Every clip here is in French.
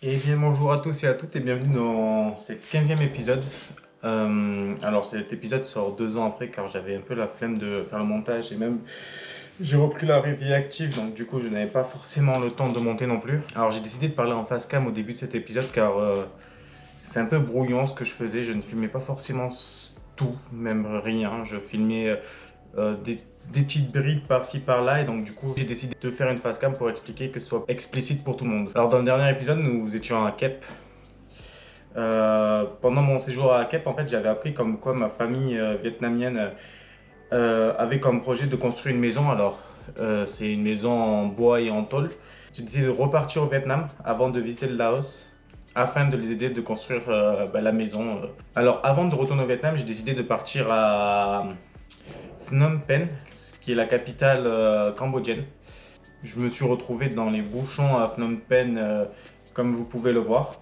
Et bien bonjour à tous et à toutes et bienvenue dans ce 15e épisode. Alors cet épisode sort 2 ans après car j'avais un peu la flemme de faire le montage et même j'ai repris la vie active donc du coup je n'avais pas forcément le temps de monter non plus. Alors j'ai décidé de parler en face cam au début de cet épisode car c'est un peu brouillon ce que je faisais, je ne filmais pas forcément tout, même rien, je filmais des petites brides par-ci par-là et donc du coup j'ai décidé de faire une face cam pour expliquer que ce soit explicite pour tout le monde. Alors dans le dernier épisode nous étions à Kep. Pendant mon séjour à Kep en fait j'avais appris comme quoi ma famille vietnamienne avait comme projet de construire une maison. Alors c'est une maison en bois et en tôle. J'ai décidé de repartir au Vietnam avant de visiter le Laos afin de les aider de construire la maison. Alors avant de retourner au Vietnam j'ai décidé de partir à Phnom Penh, qui est la capitale cambodgienne. Je me suis retrouvé dans les bouchons à Phnom Penh, comme vous pouvez le voir.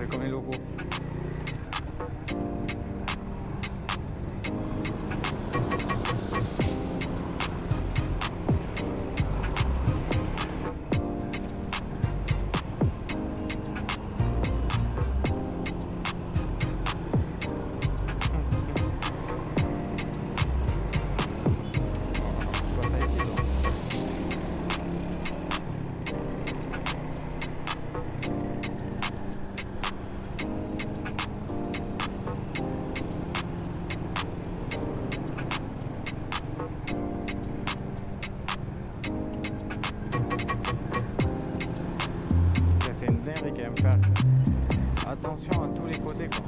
Fait comme les locaux. Tu vois ça ici, toi? Putain, c'est une dinguerie quand même faire attention à tous les côtés quoi.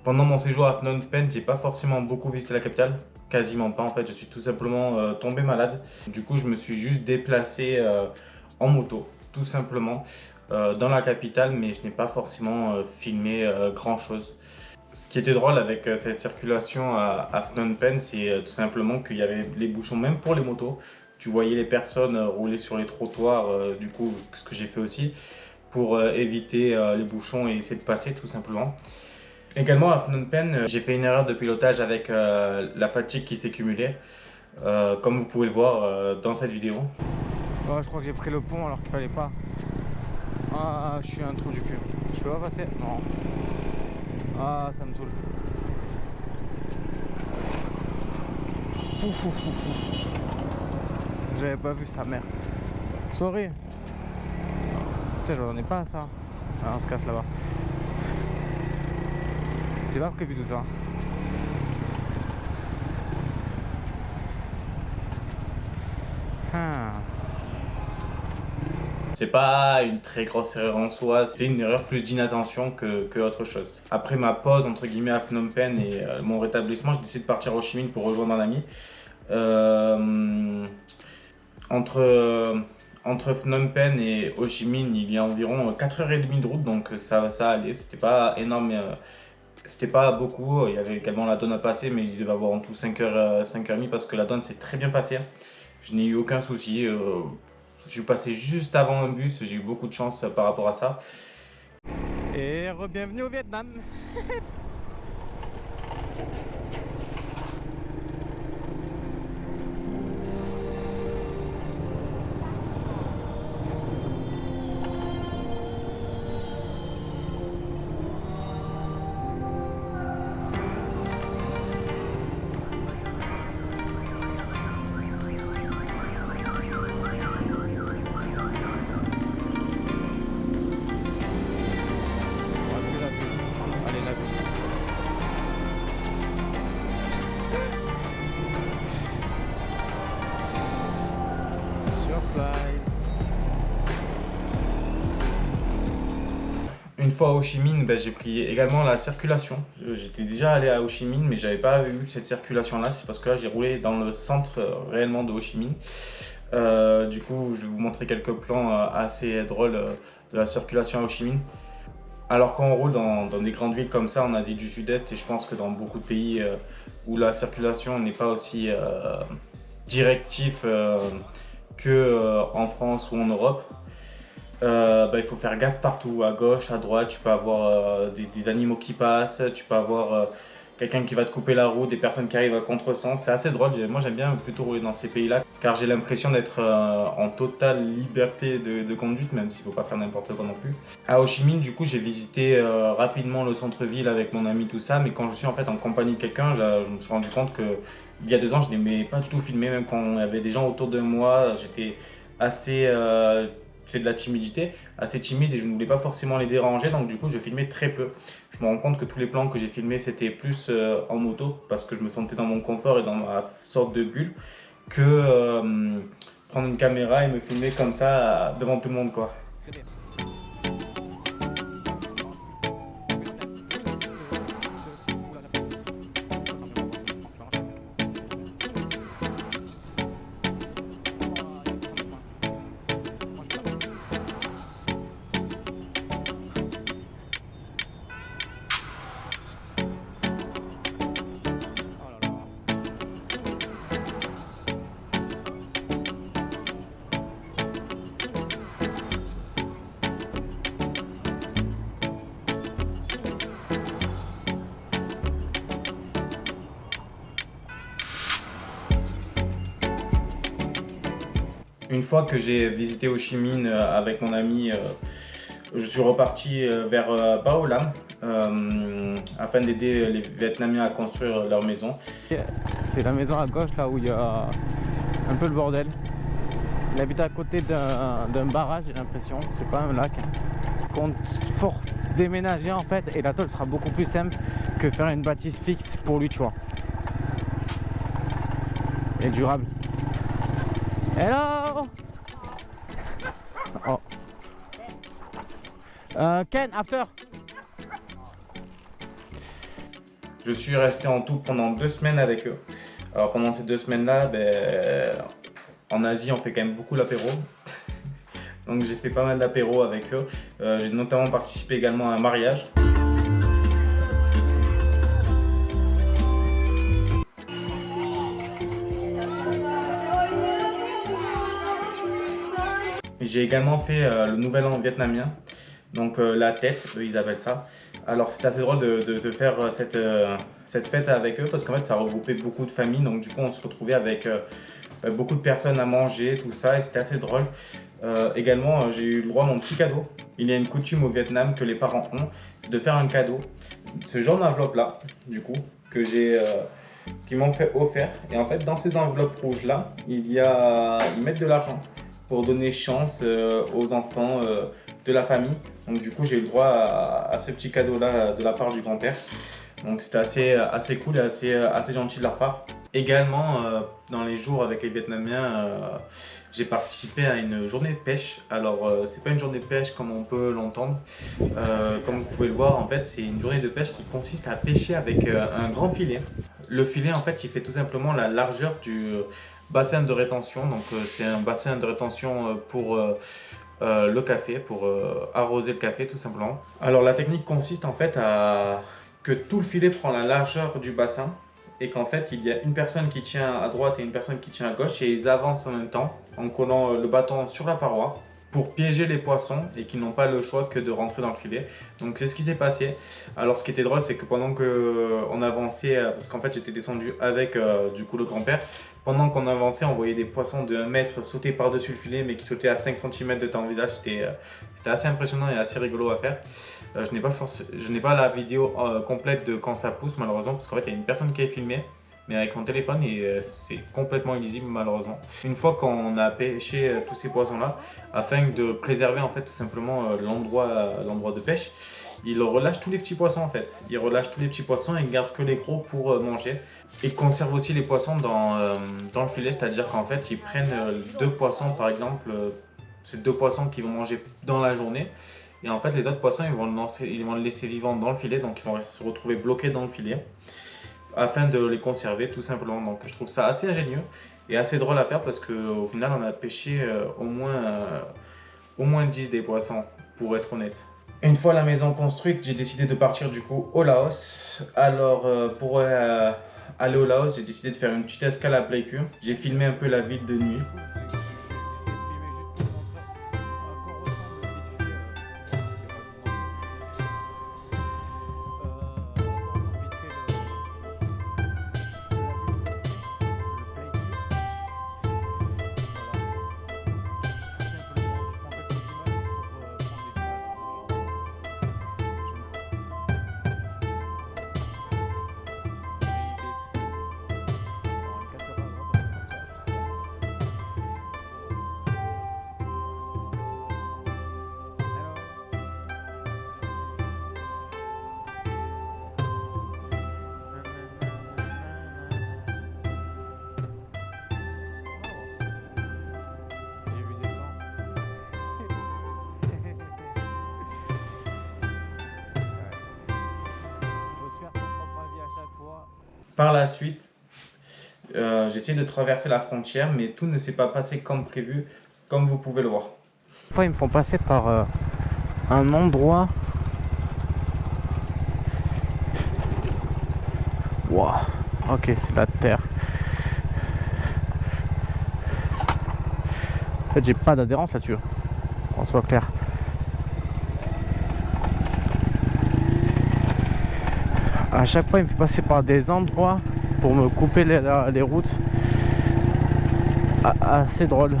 Pendant mon séjour à Phnom Penh, j'ai pas forcément beaucoup visité la capitale, quasiment pas en fait. Je suis tout simplement tombé malade. Du coup, je me suis juste déplacé en moto, tout simplement, dans la capitale, mais je n'ai pas forcément filmé grand chose. Ce qui était drôle avec cette circulation à Phnom Penh, c'est tout simplement qu'il y avait les bouchons, même pour les motos. Tu voyais les personnes rouler sur les trottoirs, du coup, ce que j'ai fait aussi, pour éviter les bouchons et essayer de passer tout simplement. Également à Phnom Penh, j'ai fait une erreur de pilotage avec la fatigue qui s'est cumulée, comme vous pouvez le voir dans cette vidéo. Oh, je crois que j'ai pris le pont alors qu'il fallait pas. Ah, je suis un trou du cul. Je peux pas passer? Non. Ah, ça me saoule. Ouf, ouf, ouf, ouf. J'avais pas vu sa mère. Sorry. Putain, j'en ai pas à ça. Ah, on se casse là-bas. C'est pas prévu tout ça. Ah. C'est pas une très grosse erreur en soi, c'était une erreur plus d'inattention que autre chose. Après ma pause entre guillemets à Phnom Penh et mon rétablissement, j'ai décidé de partir à Ho Chi Minh pour rejoindre un ami. Entre, entre Phnom Penh et Ho Chi Minh, il y a environ 4h30 de route, donc ça allait, c'était pas énorme, c'était pas beaucoup. Il y avait également la douane à passer, mais il devait avoir en tout 5h, 5h30 parce que la douane s'est très bien passée. Je n'ai eu aucun souci. Je suis passé juste avant un bus, j'ai eu beaucoup de chance par rapport à ça. Et re-bienvenue au Vietnam. Est-ce que j'abuse? Allez, j'abuse. Surprise. Une fois à Ho Chi Minh, j'ai pris également la circulation. J'étais déjà allé à Ho Chi Minh, mais j'avais pas eu cette circulation-là. C'est parce que là, j'ai roulé dans le centre réellement de Ho Chi Minh. Du coup, je vais vous montrer quelques plans assez drôles de la circulation à Ho Chi Minh. Alors quand on roule dans des grandes villes comme ça en Asie du Sud-Est, et je pense que dans beaucoup de pays où la circulation n'est pas aussi directive qu'en France ou en Europe, il faut faire gaffe partout, à gauche, à droite, tu peux avoir des animaux qui passent, tu peux avoir quelqu'un qui va te couper la route, des personnes qui arrivent à contresens. C'est assez drôle, moi j'aime bien plutôt rouler dans ces pays-là, car j'ai l'impression d'être en totale liberté de conduite, même s'il ne faut pas faire n'importe quoi non plus. À Ho Chi Minh, du coup, j'ai visité rapidement le centre-ville avec mon ami, tout ça, mais quand je suis en fait en compagnie de quelqu'un, je me suis rendu compte que il y a 2 ans, je n'aimais pas du tout filmer, même quand il y avait des gens autour de moi, j'étais assez... c'est de la timidité, assez timide et je ne voulais pas forcément les déranger, donc du coup je filmais très peu. Je me rends compte que tous les plans que j'ai filmés c'était plus en moto parce que je me sentais dans mon confort et dans ma sorte de bulle que prendre une caméra et me filmer comme ça devant tout le monde quoi. Une fois que j'ai visité Ho Chi Minh avec mon ami, je suis reparti vers Bao Lam afin d'aider les Vietnamiens à construire leur maison. C'est la maison à gauche là où il y a un peu le bordel. Il habite à côté d'un barrage, j'ai l'impression, c'est pas un lac. Compte fort déménager en fait et la tôle sera beaucoup plus simple que faire une bâtisse fixe pour lui, tu vois. Et durable. Hello! Oh. Ken, after. Je suis resté en tout pendant 2 semaines avec eux. Alors pendant ces 2 semaines-là, en Asie on fait quand même beaucoup l'apéro. Donc j'ai fait pas mal d'apéro avec eux. J'ai notamment participé également à un mariage. J'ai également fait le nouvel an vietnamien, donc la tête, eux ils appellent ça. Alors c'est assez drôle de faire cette fête avec eux parce qu'en fait ça regroupait beaucoup de familles, donc du coup on se retrouvait avec beaucoup de personnes à manger, tout ça, et c'était assez drôle. Également j'ai eu le droit à mon petit cadeau. Il y a une coutume au Vietnam que les parents ont, c'est de faire un cadeau. Ce genre d'enveloppe là, du coup, qui m'ont fait offert. Et en fait dans ces enveloppes rouges là, ils mettent de l'argent pour donner chance aux enfants de la famille. Donc du coup j'ai eu le droit à ce petit cadeau là de la part du grand-père. Donc c'était assez cool et assez gentil de leur part. Également dans les jours avec les Vietnamiens, j'ai participé à une journée de pêche. Alors c'est pas une journée de pêche comme on peut l'entendre. Comme vous pouvez le voir, en fait c'est une journée de pêche qui consiste à pêcher avec un grand filet. Le filet en fait il fait tout simplement la largeur du bassin de rétention. Donc c'est un bassin de rétention pour le café, pour arroser le café tout simplement. Alors la technique consiste en fait à que tout le filet prend la largeur du bassin et qu'en fait il y a une personne qui tient à droite et une personne qui tient à gauche et ils avancent en même temps en collant le bâton sur la paroi pour piéger les poissons et qu'ils n'ont pas le choix que de rentrer dans le filet. Donc c'est ce qui s'est passé. Alors ce qui était drôle c'est que pendant qu'on avançait, parce qu'en fait j'étais descendu avec du coup le grand-père, pendant qu'on avançait on voyait des poissons de 1 mètre sauter par-dessus le filet mais qui sautaient à 5 cm de ton visage. C'était assez impressionnant et assez rigolo à faire. Je n'ai pas la vidéo complète de quand ça pousse malheureusement parce qu'en fait il y a une personne qui a filmé mais avec son téléphone et c'est complètement illisible malheureusement. Une fois qu'on a pêché tous ces poissons là, afin de préserver en fait tout simplement l'endroit de pêche, ils relâchent tous les petits poissons en fait. Ils relâchent tous les petits poissons et ils gardent que les gros pour manger. Ils conservent aussi les poissons dans le filet, c'est-à-dire qu'en fait ils prennent 2 poissons par exemple, c'est 2 poissons qu'ils vont manger dans la journée. Et en fait les autres poissons ils vont le laisser vivant dans le filet, donc ils vont se retrouver bloqués dans le filet afin de les conserver tout simplement. Donc je trouve ça assez ingénieux et assez drôle à faire parce qu'au final on a pêché au moins 10 des poissons pour être honnête. Une fois la maison construite, j'ai décidé de partir du coup au Laos. Alors pour aller au Laos, j'ai décidé de faire une petite escale à Pleiku. J'ai filmé un peu la ville de nuit. Par la suite, j'ai essayé de traverser la frontière, mais tout ne s'est pas passé comme prévu, comme vous pouvez le voir. Des fois, ils me font passer par un endroit. Waouh, ok, c'est la terre. En fait, j'ai pas d'adhérence là-dessus, qu'on soit clair. À chaque fois, il me fait passer par des endroits pour me couper les routes. Assez drôle.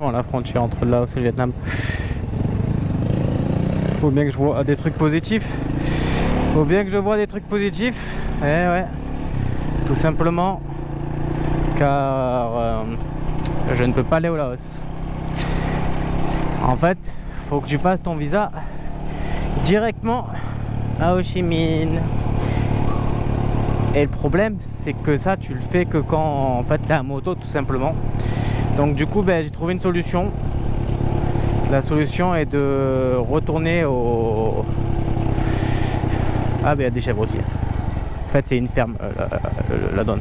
Bon, la frontière entre le Laos et le Vietnam. Faut bien que je vois des trucs positifs. Faut bien que je vois des trucs positifs. Eh ouais. Tout simplement car je ne peux pas aller au Laos. En fait, faut que tu fasses ton visa directement à Ho Chi Minh. Et le problème, c'est que ça, tu le fais que quand en fait t'es à moto, tout simplement. Donc du coup, j'ai trouvé une solution. La solution est de retourner au... Ah, il y a des chèvres aussi. En fait, c'est une ferme, la donne.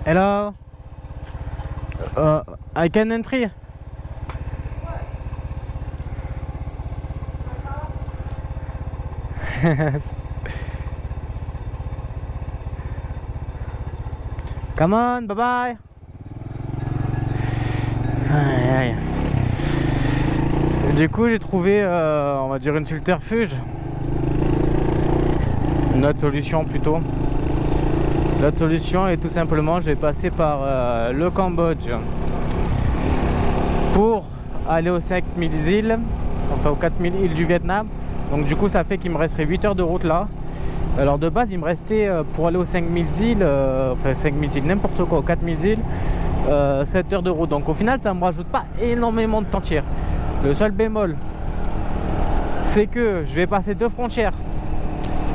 Hello. I can entry. Come on, bye bye. Aïe, aïe. Du coup, j'ai trouvé, on va dire, une subterfuge. Une autre solution plutôt. L'autre solution est tout simplement, je vais passer par le Cambodge pour aller aux 5000 îles, enfin aux 4000 îles du Vietnam. Donc du coup, ça fait qu'il me resterait 8 heures de route là. Alors de base, il me restait pour aller aux 5000 îles, enfin 5000 îles, n'importe quoi, aux 4000 îles, 7 heures de route. Donc au final, ça ne me rajoute pas énormément de temps de tir. Le seul bémol, c'est que je vais passer 2 frontières.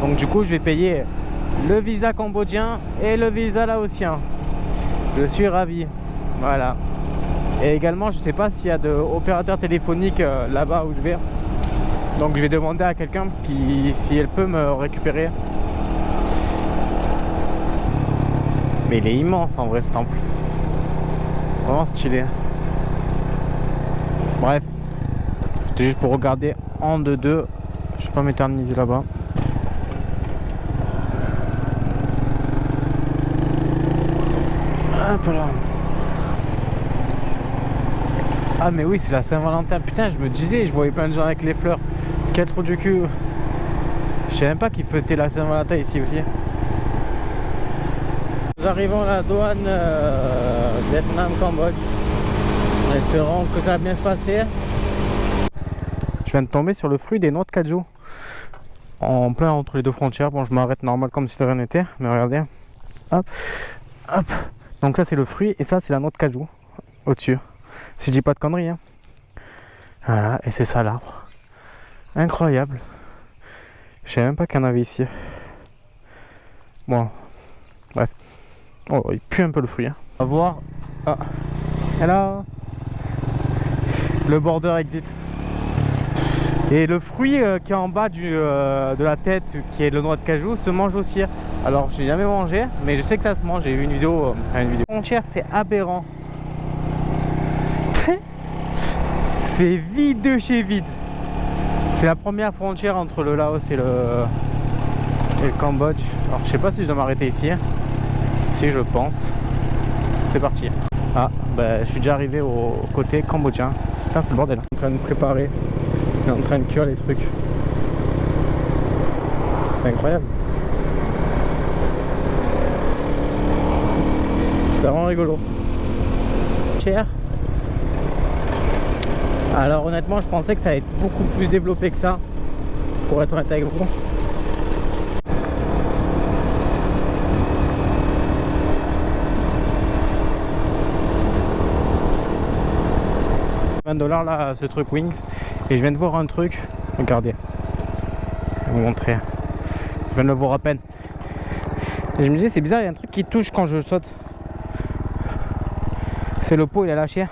Donc du coup, je vais payer le visa cambodgien et le visa laotien. Je suis ravi. Voilà. Et également, je sais pas s'il y a d'opérateurs téléphoniques là-bas où je vais. Donc je vais demander à quelqu'un si elle peut me récupérer. Mais il est immense en vrai ce temple. Vraiment stylé. Bref. C'était juste pour regarder en deux. Je vais pas m'éterniser là-bas. Hop là. Ah mais oui, c'est la Saint-Valentin. Putain, je me disais, je voyais plein de gens avec les fleurs. Quel trou du cul. Je savais même pas qu'ils fêtaient la Saint-Valentin ici aussi. Nous arrivons à la douane Vietnam-Cambodge. Espérons que ça va bien se passer. Je viens de tomber sur le fruit des noix de cajou. En plein entre les deux frontières. Bon, je m'arrête normal comme si de rien n'était. Mais regardez. Hop. Hop. Donc ça c'est le fruit et ça c'est la noix de cajou. Au-dessus. Si je dis pas de conneries. Hein. Voilà. Et c'est ça l'arbre. Incroyable. Je savais même pas qu'il y en avait ici. Bon. Bref. Oh, il pue un peu le fruit. Hein. On va voir. Ah. Hello. Le border exit. Et le fruit qui est en bas de la tête, qui est le noix de cajou, se mange aussi. Alors, j'ai jamais mangé, mais je sais que ça se mange. J'ai vu une vidéo. La frontière, c'est aberrant. C'est vide de chez vide. C'est la première frontière entre le Laos et le Cambodge. Alors, je sais pas si je dois m'arrêter ici. Si, je pense. C'est parti. Ah, je suis déjà arrivé au côté cambodgien. Putain, c'est le bordel. En train de préparer. En train de cuire les trucs. C'est incroyable. Ça rend rigolo. Cher. Alors honnêtement, je pensais que ça allait être beaucoup plus développé que ça. Pour être honnête avec vous. 20 $ là, ce truc Wings. Et je viens de voir un truc. Regardez. Je vais vous montrer. Je viens de le voir à peine. Et je me disais, c'est bizarre, il y a un truc qui touche quand je saute. C'est le pot, il a lâché.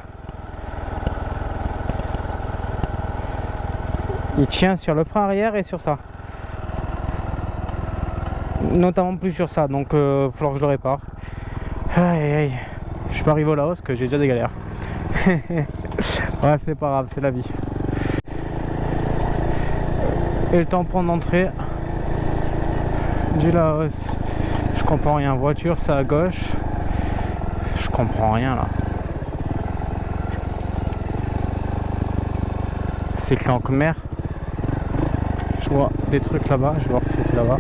Il tient sur le frein arrière et sur ça. Notamment plus sur ça, donc il va falloir que je le répare. Aïe aïe. Je suis pas arrivé au Laos, que j'ai déjà des galères. Ouais, c'est pas grave, c'est la vie. Et le tampon d'entrée du Laos. Je comprends rien. Voiture, c'est à gauche. Je comprends rien là. C'est écrit en khmer. Je vois des trucs là-bas. Je vais voir si c'est là-bas.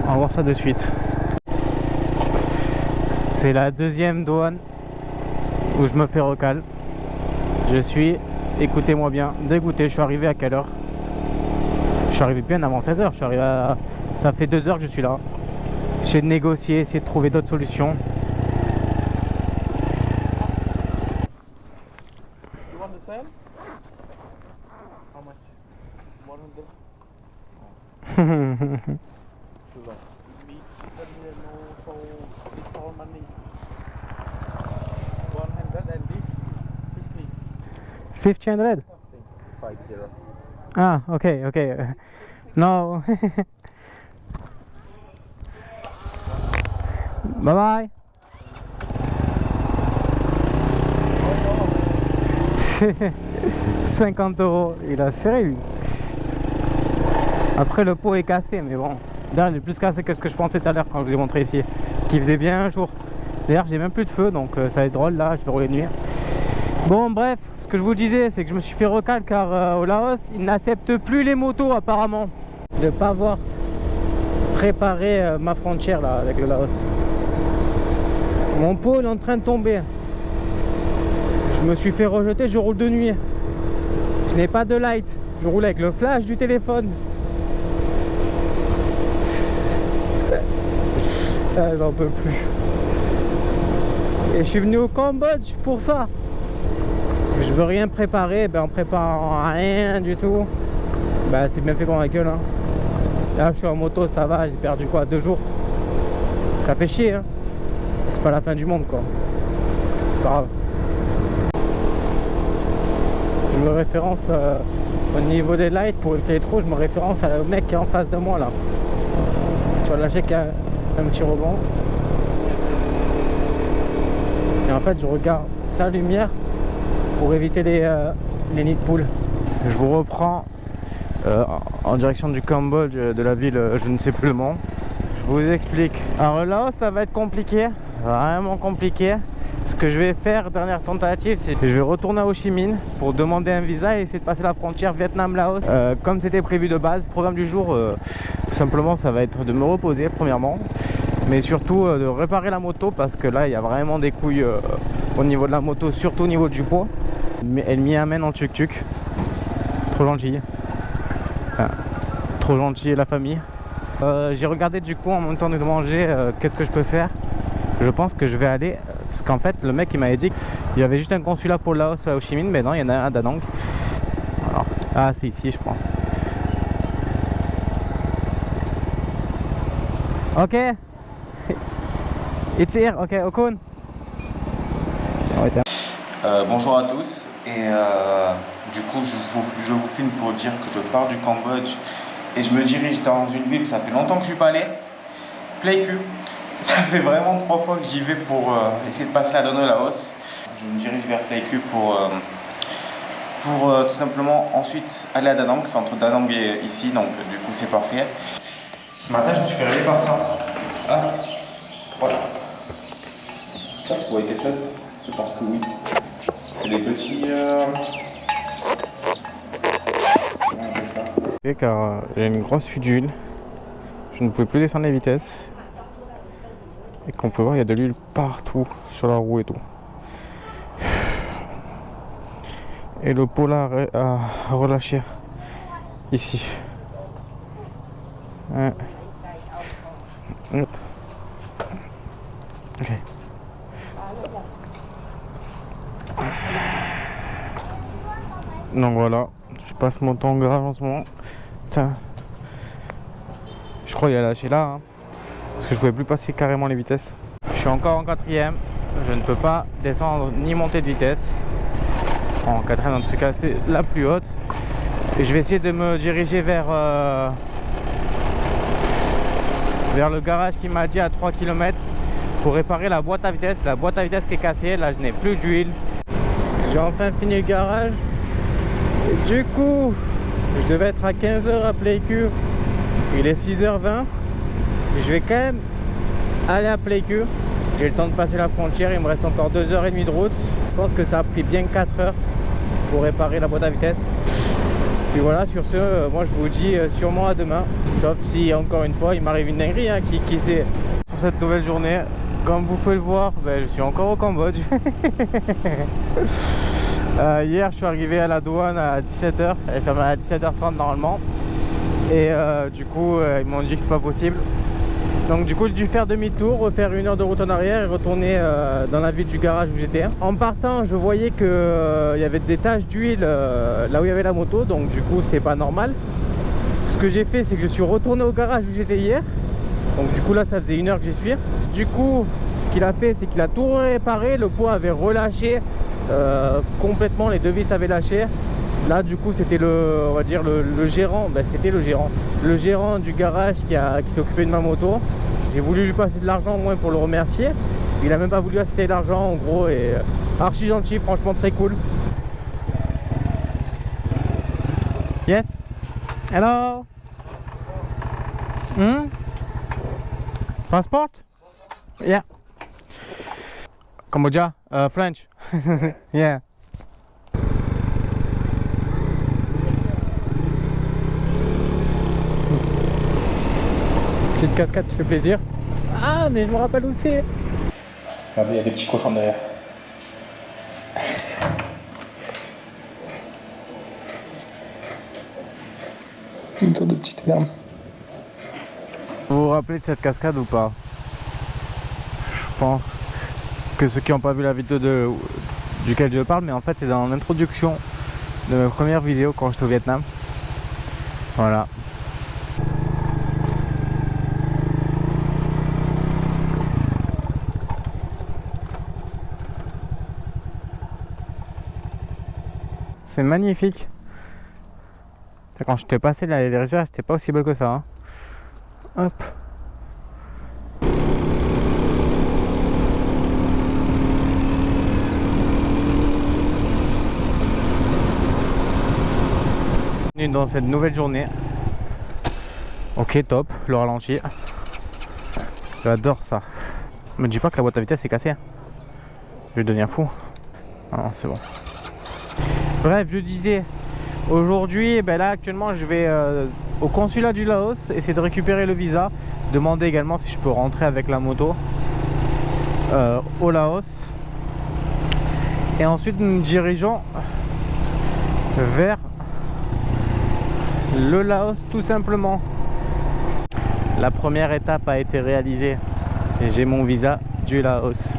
On va voir ça de suite. C'est la deuxième douane où je me fais recal. Je suis, écoutez-moi bien, dégoûté. Je suis arrivé à quelle heure? Je suis arrivé bien avant 16h. Je suis arrivé à... Ça fait 2 heures que je suis là. J'ai négocié, essayé de trouver d'autres solutions. You want the same? How much? 100. Me, send me no so it's for money. 100 and this 50. 1500? 50. Ah, okay, okay. No. Bye bye. 50 €, il a serré lui. Après le pot est cassé, mais bon. D'ailleurs il est plus cassé que ce que je pensais tout à l'heure quand je vous ai montré ici. Qu'il faisait bien un jour. D'ailleurs j'ai même plus de feu, donc ça va être drôle là, je vais rouler de nuit. Bon bref, ce que je vous disais, c'est que je me suis fait recal car au Laos, ils n'acceptent plus les motos apparemment. De ne pas avoir préparé ma frontière là avec le Laos. Mon pot est en train de tomber. Je me suis fait rejeter, je roule de nuit. Je n'ai pas de light. Je roule avec le flash du téléphone. Ah, j'en peux plus. Et je suis venu au Cambodge pour ça. Je veux rien préparer, ben en préparant rien du tout. Ben c'est bien fait pour ma gueule hein. Là je suis en moto, ça va, j'ai perdu quoi, 2 jours. Ça fait chier hein. C'est pas la fin du monde quoi. C'est pas grave. Je me référence au niveau des lights pour éviter les trous, je me référence au mec qui est en face de moi là. Tu vois lâcher qu'il y a un petit rebond. Et en fait je regarde sa lumière pour éviter les nids de poules. Je vous reprends en direction du Cambodge, de la ville, je ne sais plus le nom. Je vous explique. Alors là, ça va être compliqué, vraiment compliqué. Ce que je vais faire, dernière tentative, c'est que je vais retourner à Ho Chi Minh pour demander un visa et essayer de passer la frontière Vietnam-Laos comme c'était prévu de base. Le programme du jour, tout simplement, ça va être de me reposer premièrement, mais surtout de réparer la moto parce que là, il y a vraiment des couilles au niveau de la moto, surtout au niveau du poids. Mais elle m'y amène en tuk-tuk. Trop gentille. Enfin, trop gentille la famille. J'ai regardé du coup en même temps de manger qu'est-ce que je peux faire. Je pense que je vais aller parce qu'en fait le mec il m'avait dit qu'il y avait juste un consulat pour Laos à Ho Chi Minh, mais non il y en a un à Da Nang. Alors, ah c'est ici je pense. Ok. It's here, ok, Okun. Bonjour à tous et du coup je vous filme pour dire que je pars du Cambodge et je me dirige dans une ville, ça fait longtemps que je suis pas allé, Pleiku. Ça fait vraiment 3 fois que j'y vais pour essayer de passer la douane au Laos. Je me dirige vers Pleiku pour tout simplement ensuite aller à Da Nang, c'est entre Da Nang et ici, donc du coup c'est parfait. Ce matin je me suis fait réveiller par ça. Ah, voilà. Je sais pas si vous voyez quelque chose, je pense que oui. C'est des petits... Car j'ai une grosse fuite d'huile, je ne pouvais plus descendre les vitesses et qu'on peut voir il y a de l'huile partout sur la roue et tout. Et le polar a relâché ici. Ouais. Ok. Donc voilà, je passe mon temps grave en ce moment. Putain. Je crois qu'il a lâché là, hein, parce que je pouvais plus passer carrément les vitesses. Je suis encore en 4ème, je ne peux pas descendre ni monter de vitesse. En quatrième, en tout cas, c'est la plus haute. Et je vais essayer de me diriger vers le garage qui m'a dit à 3 km pour réparer la boîte à vitesse. La boîte à vitesse qui est cassée, là je n'ai plus d'huile. J'ai enfin fini le garage. Et du coup, je devais être à 15 h à Plécure. Il est 6 h 20. Et je vais quand même aller à Plécure. J'ai le temps de passer la frontière. Il me reste encore 2 h 30 de route. Je pense que ça a pris bien 4 heures pour réparer la boîte à vitesse. Puis voilà, sur ce, moi je vous dis sûrement à demain. Sauf si encore une fois il m'arrive une dinguerie, hein, qui sait. Pour cette nouvelle journée, comme vous pouvez le voir, je suis encore au Cambodge. Hier je suis arrivé à la douane à 17 h. Elle est fermée à 17 h 30 normalement. Et du coup ils m'ont dit que c'est pas possible. Donc du coup j'ai dû faire demi-tour, refaire 1 heure de route en arrière et retourner dans la ville du garage où j'étais. En partant je voyais que il y avait des taches d'huile là où il y avait la moto, donc du coup c'était pas normal. Ce que j'ai fait c'est que je suis retourné au garage où j'étais hier. Donc du coup là ça faisait 1 heure que j'y suis. Du coup ce qu'il a fait c'est qu'il a tout réparé, le pot avait relâché complètement, les deux vis avaient lâché. Là du coup c'était on va dire le gérant, c'était le gérant du garage qui s'occupait de ma moto. J'ai voulu lui passer de l'argent au moins pour le remercier. Il a même pas voulu accepter l'argent en gros, et archi gentil, franchement très cool. Yes. Hello. Passport? Yeah. Cambodia? French? Yeah. Petite cascade qui fait plaisir. Ah, mais je me rappelle où c'est. Regardez, il y a des petits cochons derrière. Une sorte de petite ferme. Vous vous rappelez de cette cascade ou pas? Je pense que ceux qui n'ont pas vu la vidéo duquel je parle, mais en fait c'est dans l'introduction de ma première vidéo quand j'étais au Vietnam. Voilà. C'est magnifique. Quand je t'ai passé les rizières, c'était pas aussi beau que ça. Hein. Hop. Dans cette nouvelle journée. Ok, top, le ralenti. J'adore ça. Me dis pas que la boîte à vitesse est cassée. Je vais devenir fou. Ah, c'est bon. Bref, je disais, aujourd'hui, là actuellement je vais au consulat du Laos, essayer de récupérer le visa, demander également si je peux rentrer avec la moto au Laos. Et ensuite nous dirigeons vers le Laos tout simplement. La première étape a été réalisée et j'ai mon visa du Laos.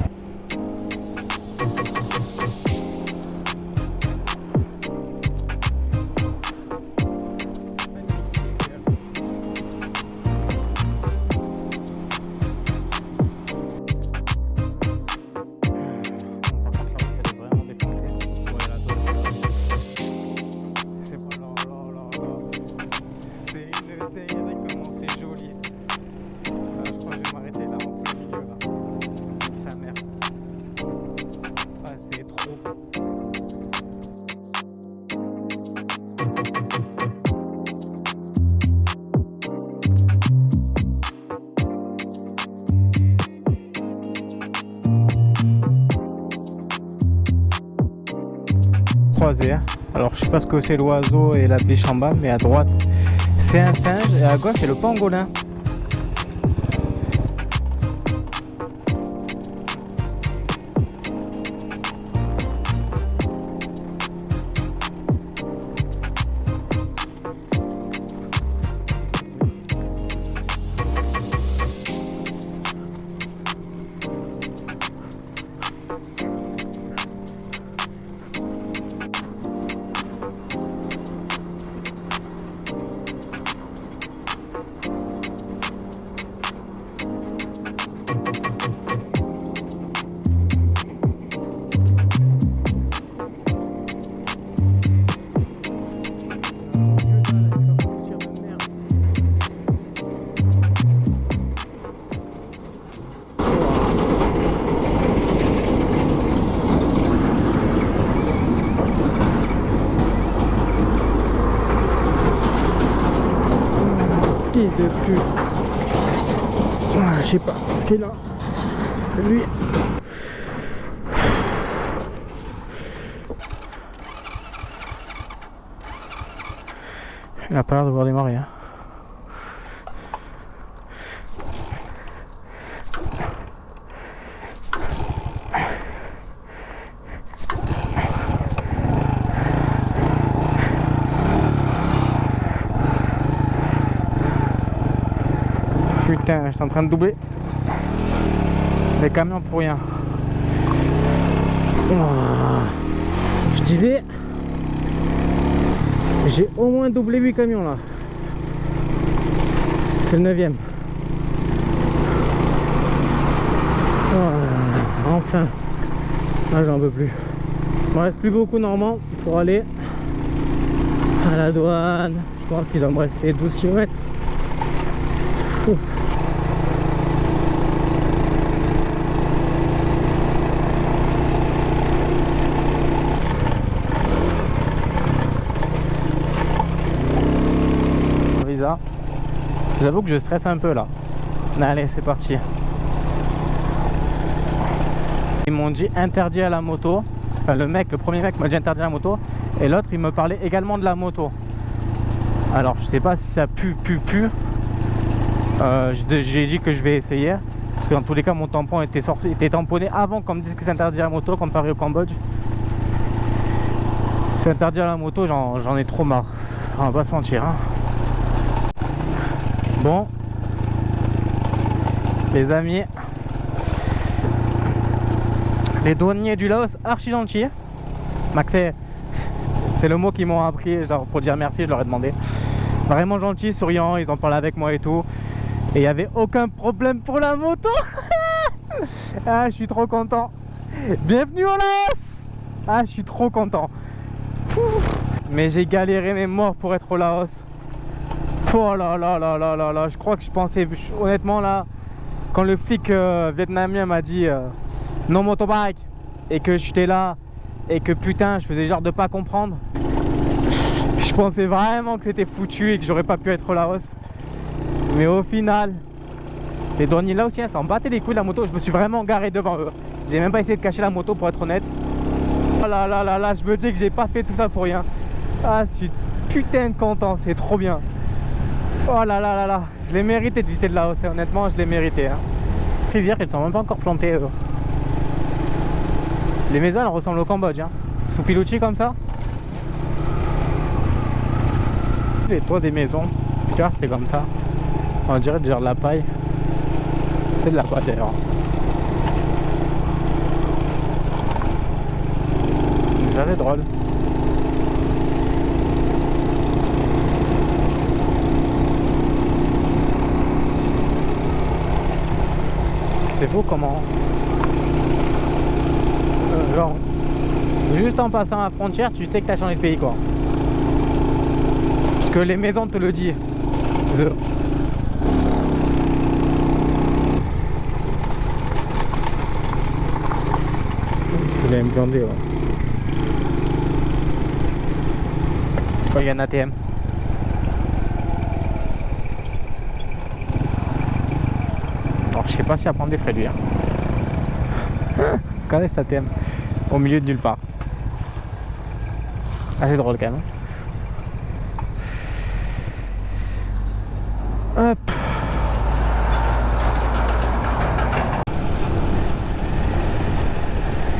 Alors je sais pas ce que c'est l'oiseau et la biche en bas, mais à droite c'est un singe et à gauche c'est le pangolin. Fils de pute. Ah, je sais pas ce qu'il a. Lui. Il a pas l'air de vouloir démarrer. Hein. Putain, je suis en train de doubler les camions pour rien. Oh. Je disais, j'ai au moins doublé 8 camions là. C'est le 9e. Oh, enfin. Là j'en peux plus. Il me reste plus beaucoup normalement pour aller à la douane. Je pense qu'il doit me rester 12 km. Ouh. J'avoue que je stresse un peu là. Allez, c'est parti. Ils m'ont dit interdit à la moto. Enfin, le premier mec m'a dit interdit à la moto. Et l'autre, il me parlait également de la moto. Alors, je sais pas si ça pue. J'ai dit que je vais essayer. Parce que dans tous les cas, mon tampon était tamponné avant qu'on me dise que c'est interdit à la moto, comparé au Cambodge. Si c'est interdit à la moto, j'en ai trop marre. On va pas se mentir. Hein. Bon, les amis, les douaniers du Laos archi gentils. Max, c'est le mot qu'ils m'ont appris genre, pour dire merci, je leur ai demandé. Vraiment gentils, souriants, ils ont parlé avec moi et tout. Et il n'y avait aucun problème pour la moto. Ah, je suis trop content. Bienvenue au Laos. Ah, je suis trop content. Mais j'ai galéré mes morts pour être au Laos. Oh là là là là là là, je crois que je pensais, honnêtement là, quand le flic vietnamien m'a dit non motobike et que j'étais là et que putain je faisais genre de pas comprendre, je pensais vraiment que c'était foutu et que j'aurais pas pu être au Laos. Mais au final, les douaniers laotiens s'en battaient les couilles de la moto, je me suis vraiment garé devant eux. J'ai même pas essayé de cacher la moto pour être honnête. Oh là là là là, je me dis que j'ai pas fait tout ça pour rien. Ah, je suis putain de content, c'est trop bien. Oh là là là là, je l'ai mérité de visiter le Laos, honnêtement je l'ai mérité. Hein. Plaisir, ils sont même pas encore plantés. Les maisons elles ressemblent au Cambodge, hein. Sous pilouchi comme ça. Les toits des maisons, tu vois, c'est comme ça. On dirait déjà de la paille. C'est de la paille d'ailleurs. Ça c'est drôle. C'est fou comment genre juste en passant la frontière tu sais que t'as changé de pays quoi, parce que les maisons te le disent. Il allait me viander ouais. Oh, il y a un ATM. Alors je sais pas si à prendre des frais lui hein. Regardez cet ATM au milieu de nulle part. Assez drôle quand même. Hop.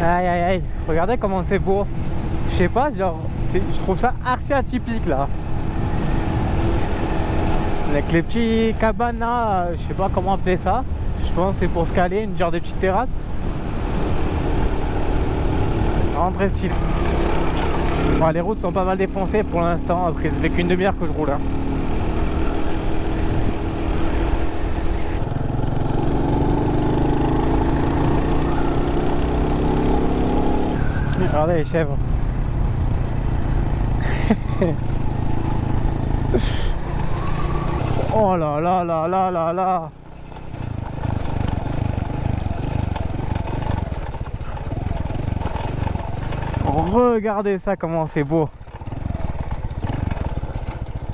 Aïe aïe aïe. Regardez comment c'est beau. Je sais pas, genre je trouve ça archi atypique là. Avec les petits cabanes là, je sais pas comment appeler ça. Je pense que c'est pour se caler, une genre de petite terrasse. Vraiment très stylé. Bon, les routes sont pas mal défoncées pour l'instant, après ça fait qu'une demi-heure que je roule. Hein. Regardez les chèvres. Oh là là là là là là. Regardez ça comment c'est beau.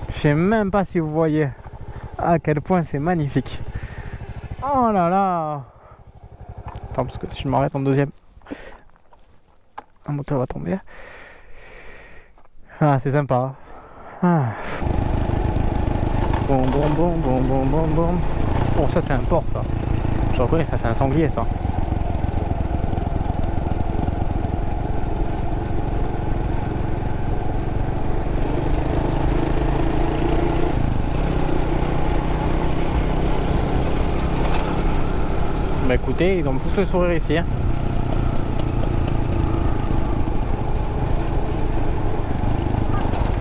Je sais même pas si vous voyez. À quel point c'est magnifique. Oh là là. Attends, parce que si je m'arrête en deuxième, un moteur va tomber. Ah, c'est sympa. Ah. Bon, bon, bon, bon, bon, bon, bon. Oh, ça c'est un porc, ça. Je reconnais, ça c'est un sanglier, ça. Bah écoutez, ils ont plus le sourire ici. Hein.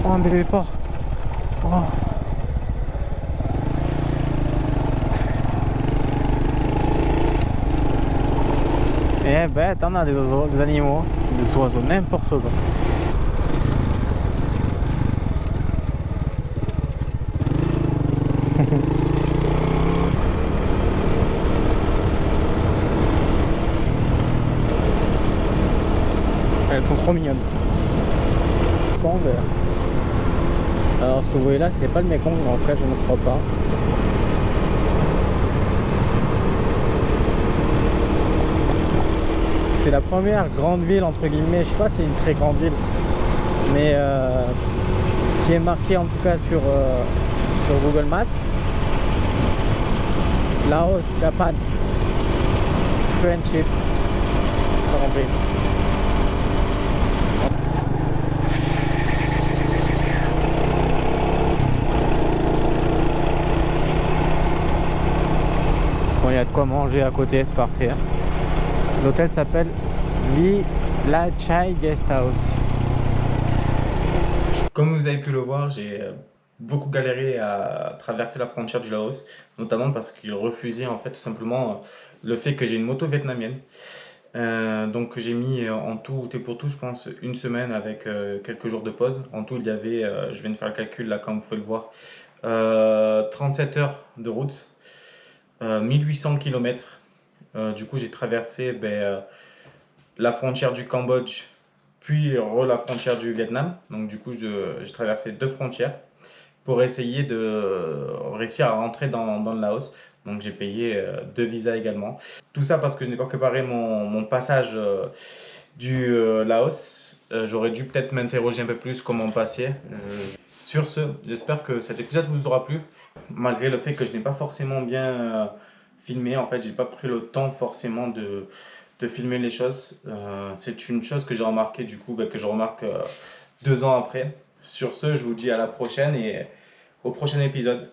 Oh, un bébé porc. Oh. Eh ben, t'en as des oiseaux, des animaux, des oiseaux, n'importe quoi. Elles sont trop mignonnes. Bon, ben. Alors, ce que vous voyez là, c'est pas le Mekong, en fait, je ne crois pas. C'est la première grande ville, entre guillemets, je sais pas si c'est une très grande ville, mais qui est marquée en tout cas sur Google Maps. Laos, Japan, Friendship, pas compris. Bon, il y a de quoi manger à côté, c'est parfait. L'hôtel s'appelle Villachai Guest House. Comme vous avez pu le voir, j'ai beaucoup galéré à traverser la frontière du Laos, notamment parce qu'ils refusaient en fait tout simplement le fait que j'ai une moto vietnamienne. Donc j'ai mis en tout et pour tout, je pense, une semaine avec quelques jours de pause. En tout, il y avait, je viens de faire le calcul là, comme vous pouvez le voir, 37 heures de route, 1800 km. Du coup, j'ai traversé la frontière du Cambodge, puis la frontière du Vietnam. Donc du coup, j'ai traversé deux frontières pour essayer de réussir à rentrer dans le Laos. Donc j'ai payé deux visas également. Tout ça parce que je n'ai pas préparé mon passage du Laos. J'aurais dû peut-être m'interroger un peu plus comment passer. Sur ce, j'espère que cet épisode vous aura plu. Malgré le fait que je n'ai pas forcément bien filmé, en fait, j'ai pas pris le temps forcément de filmer les choses. C'est une chose que j'ai remarqué du coup, que je remarque 2 ans après. Sur ce, je vous dis à la prochaine et au prochain épisode.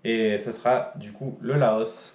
Et ce sera du coup le Laos.